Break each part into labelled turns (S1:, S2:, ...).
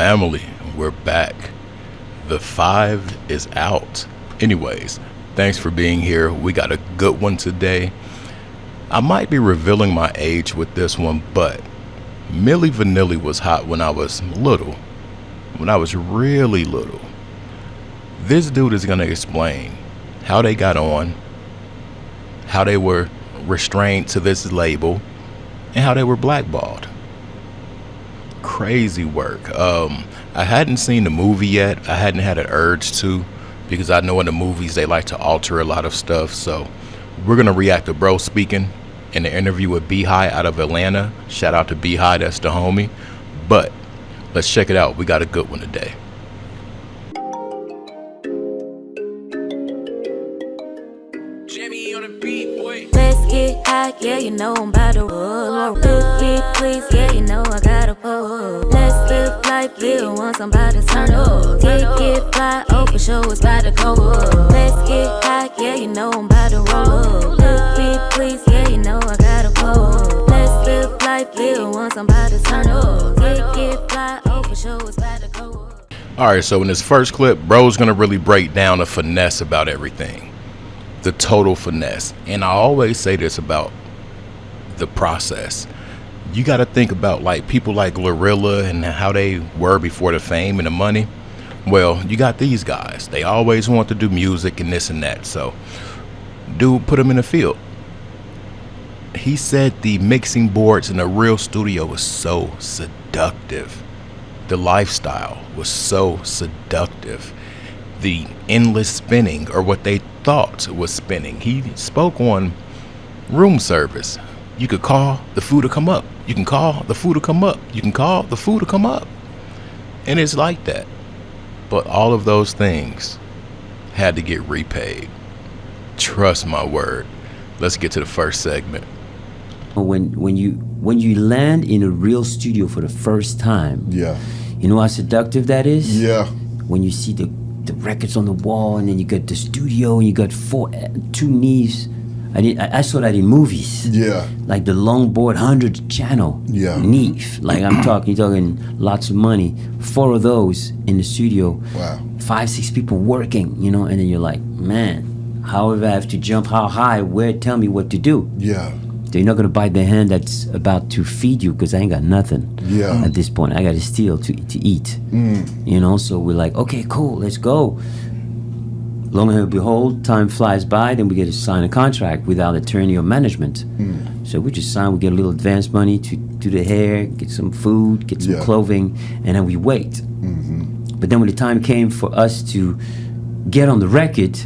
S1: family, we're back. The 5 is out. Anyways, thanks for being here. We got a good one today. I might be revealing my age with this one, but Milli Vanilli was hot when I was little. When I was really little. This dude is going to explain how they got on, how they were restrained to this label, and how they were blackballed. Crazy work. I hadn't seen the movie yet. I hadn't had an urge to, because I know in the movies they like to alter a lot of stuff. So we're gonna react to bro speaking in the interview with B-High out of Atlanta. Shout out to B-High, that's the homie. But let's check it out. We got a good one today.
S2: Let's get high, yeah, you know I'm about to roll. Let's get please, yeah, you know I gotta pull. Let's live life, yeah, once I'm about to turn up. Get fly, oh for sure it's about to go up. Let's get high, yeah, you know I'm about to roll up. Let's get please, yeah, you know I gotta pull. Let's live life, yeah, once I'm about to turn up. Get fly, oh for sure it's about to go up.
S1: Alright, so in this first clip, bro's gonna really break down the finesse about everything. The total finesse. And I always say this about the process. You got to think about like people like Glorilla and how they were before the fame and the money. Well, you got these guys. They always want to do music and this and that. So, dude, put them in the field. He said the mixing boards in the real studio was so seductive. The lifestyle was so seductive. The endless spinning, or what they thought was spinning. He spoke on room service. You could call the food to come up. You can call the food to come up. You can call the food to come up. And it's like that. But all of those things had to get repaid. Trust my word. Let's get to the first segment.
S3: When you land in a real studio for the first time,
S4: yeah,
S3: you know how seductive that is?
S4: Yeah.
S3: When you see the records on the wall, and then you got the studio, and you got two knees. I saw that in movies.
S4: Yeah.
S3: Like the longboard 100 channel.
S4: Yeah.
S3: Neve. Like you're talking lots of money. 4 of those in the studio.
S4: Wow.
S3: 5, 6 people working, and then you're like, man, however I have to jump, how high, where, tell me what to do.
S4: Yeah.
S3: They're not gonna bite the hand that's about to feed you, because I ain't got nothing.
S4: Yeah.
S3: At this point, I gotta steal to eat. So we're like, okay, cool, let's go. Lo and behold, time flies by. Then we get to sign a contract without attorney or management. So we just sign. We get a little advance money to do the hair, get some food, get some clothing, and then we wait. But then when the time came for us to get on the record,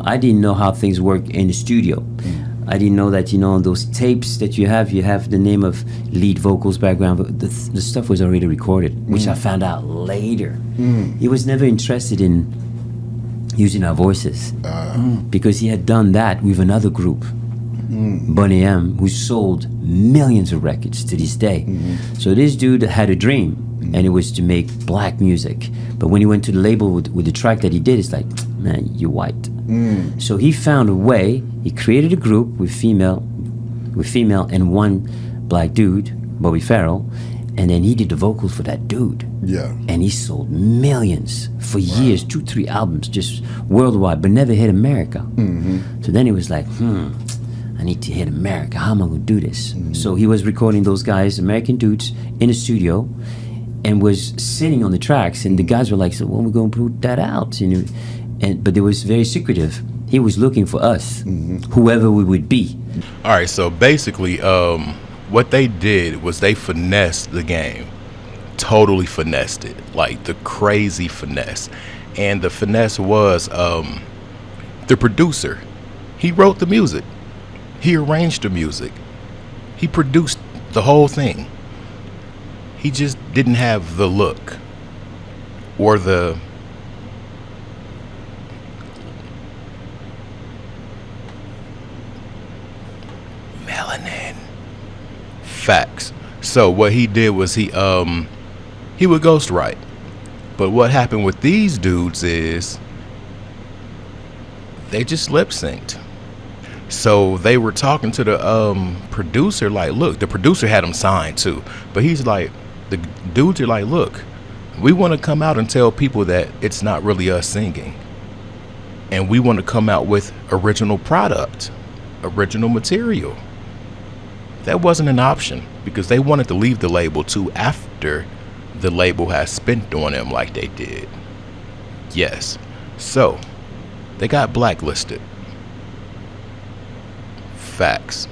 S3: I didn't know how things work in the studio. I didn't know that, those tapes that you have the name of lead vocals, background, the stuff was already recorded, which I found out later. He was never interested in using our voices, because he had done that with another group, Boney M, who sold millions of records to this day. So this dude had a dream, and it was to make black music. But when he went to the label with the track that he did, it's like, man, you're white. So he found a way. He created a group with female and one black dude, Bobby Farrell, and then he did the vocals for that dude.
S4: Yeah.
S3: And he sold millions for years, 2-3 albums, just worldwide, but never hit America. So then he was like, I need to hit America. How am I going to do this? So he was recording those guys, American dudes, in the studio, and was sitting on the tracks. And the guys were like, so when are we going to put that out? But it was very secretive. He was looking for us, whoever we would be.
S1: All right, so basically, what they did was they finessed the game. Totally finessed it. Like the crazy finesse. And the finesse was the producer. He wrote the music. He arranged the music. He produced the whole thing. He just didn't have the look or the melanin. Facts. So what he did was he would ghostwrite. But what happened with these dudes is they just lip synced. So they were talking to the producer like, look, the producer had him signed too. But he's like, the dudes are like, look, We want to come out and tell people that it's not really us singing. And we want to come out with original product, original material. That wasn't an option because they wanted to leave the label too after the label has spent on them like they did. Yes. So, they got blacklisted. Facts.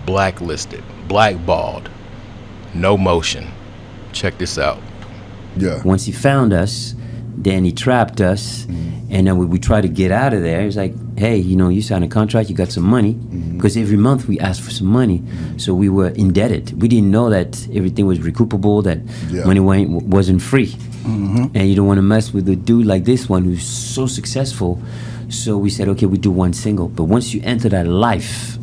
S1: Blacklisted. Blackballed. No motion. Check this out.
S4: Yeah.
S3: Once he found us, then he trapped us, and then we tried to get out of there. He's like, hey, you signed a contract, you got some money, because every month we asked for some money, so we were indebted. We didn't know that everything was recoupable, that money wasn't free. And you don't want to mess with a dude like this one who's so successful. So we said, okay, we do one single. But once you enter that life,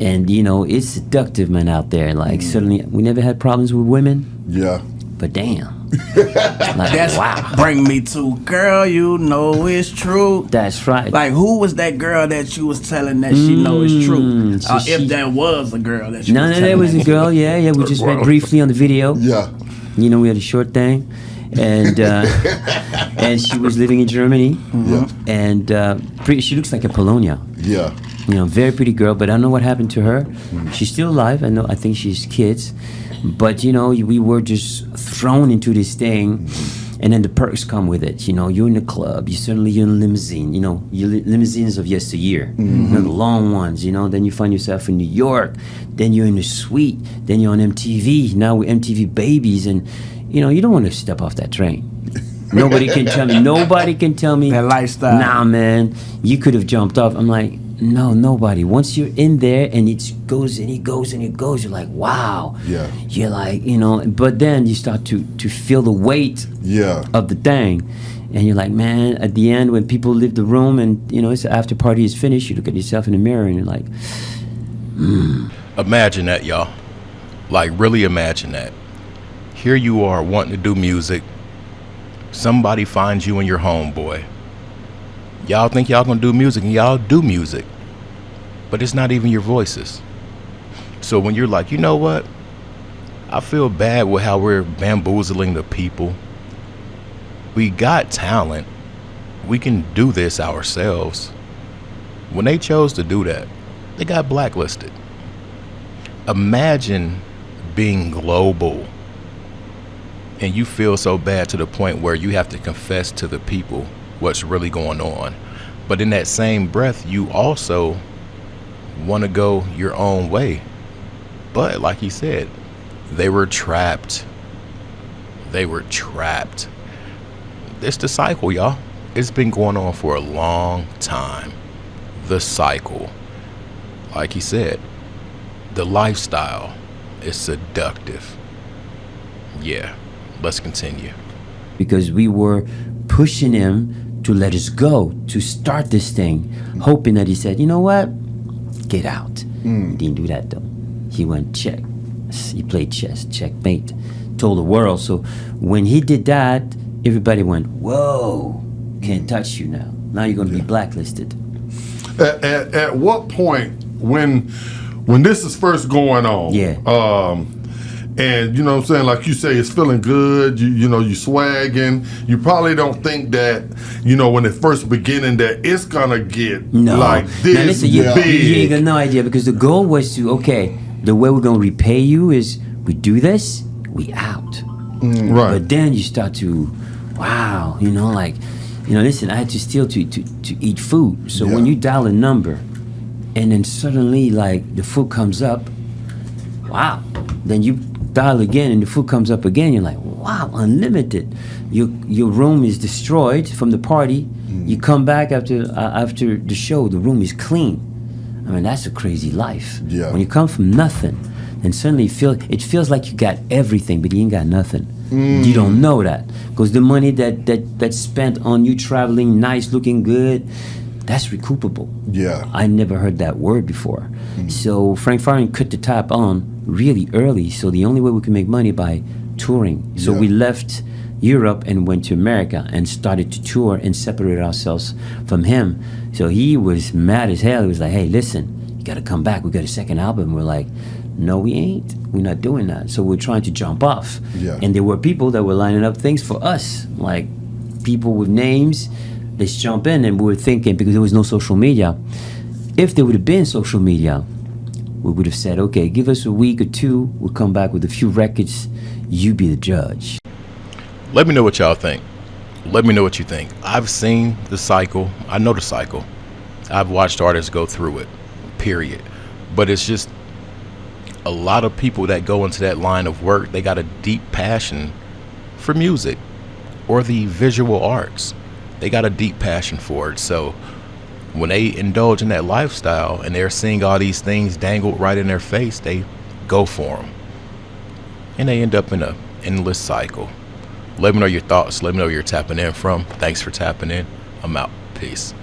S3: and it's seductive, man, out there. Like suddenly, we never had problems with women.
S4: Yeah.
S3: But damn. Like,
S5: That's
S3: wow.
S5: bring me to, girl, you know it's true.
S3: That's right.
S5: Like, who was that girl that you was telling that she know it's true?
S3: So
S5: If that was a girl that you
S3: No,
S5: was telling
S3: there was
S5: that
S3: a girl. Yeah. We just met briefly on the video.
S4: Yeah.
S3: We had a short thing, and and she was living in Germany. And she looks like a Polonia.
S4: Yeah.
S3: Very pretty girl, but I don't know what happened to her. She's still alive. I think she's kids. But, we were just thrown into this thing, and then the perks come with it. You're in the club, you're in a limousine, limousines of yesteryear, the long ones, then you find yourself in New York, then you're in the suite, then you're on MTV, now we're MTV babies, and, you don't want to step off that train. Nobody can tell me,
S5: That lifestyle.
S3: nah, man, you could have jumped off. I'm like, no, nobody. Once you're in there and it goes and it goes and it goes, you're like, wow.
S4: Yeah.
S3: You're like, but then you start to feel the weight of the thing. And you're like, man, at the end when people leave the room and, it's after party is finished, you look at yourself in the mirror and you're like,
S1: Imagine that, y'all. Like, really imagine that. Here you are wanting to do music. Somebody finds you and your homeboy. Y'all think y'all gonna do music, and y'all do music, but it's not even your voices. So when you're like, you know what, I feel bad with how we're bamboozling the people. We got talent. We can do this ourselves. When they chose to do that, they got blacklisted. Imagine being global and you feel so bad to the point where you have to confess to the people what's really going on. But in that same breath, you also want to go your own way. But like he said, they were trapped. They were trapped. It's the cycle, y'all. It's been going on for a long time. The cycle. Like he said, the lifestyle is seductive. Yeah, let's continue.
S3: because we were pushing him to let us go, to start this thing, hoping that he said, you know what, get out. He didn't do that though. He went check. He played chess, checkmate, told the world. So when he did that, everybody went, whoa, can't touch you now. Now you're going to be blacklisted.
S4: At what point, when this is first going on, and you know what I'm saying, like you say, it's feeling good, you know, you swagging, you probably don't think that, you know, when it first beginning that it's gonna get like this
S3: now listen, you ain't got no idea, because the goal was to, okay, the way we're gonna repay you is we do this, we out.
S4: Right.
S3: But then you start to, wow, you know, like, you know, listen, I had to steal to eat food. So when you dial a number and then suddenly like the food comes up, wow, then you dial again and the food comes up again, you're like, wow, unlimited. Your room is destroyed from the party. You come back after the show, the room is clean. I mean, that's a crazy life.
S4: Yeah.
S3: When you come from nothing, then suddenly it feels like you got everything, but you ain't got nothing. You don't know that, because the money that's spent on you traveling, nice, looking good, that's recoupable.
S4: Yeah.
S3: I never heard that word before. So Frank Farian cut the tap on really early. So the only way we could make money by touring. So we left Europe and went to America and started to tour and separated ourselves from him. So he was mad as hell. He was like, hey, listen, you got to come back. We got a second album. We're like, No, we ain't. We're not doing that. So we're trying to jump off.
S4: Yeah.
S3: And there were people that were lining up things for us, like people with names. Let's jump in. And we were thinking, because there was no social media, if there would have been social media, we would have said, okay, give us a week or two. We'll come back with a few records. You be the judge.
S1: Let me know what y'all think. Let me know what you think. I've seen the cycle. I know the cycle. I've watched artists go through it, period. But it's just a lot of people that go into that line of work, they got a deep passion for music or the visual arts. They got a deep passion for it. So when they indulge in that lifestyle and they're seeing all these things dangled right in their face, they go for them. And they end up in a endless cycle. Let me know your thoughts. Let me know where you're tapping in from. Thanks for tapping in. I'm out. Peace.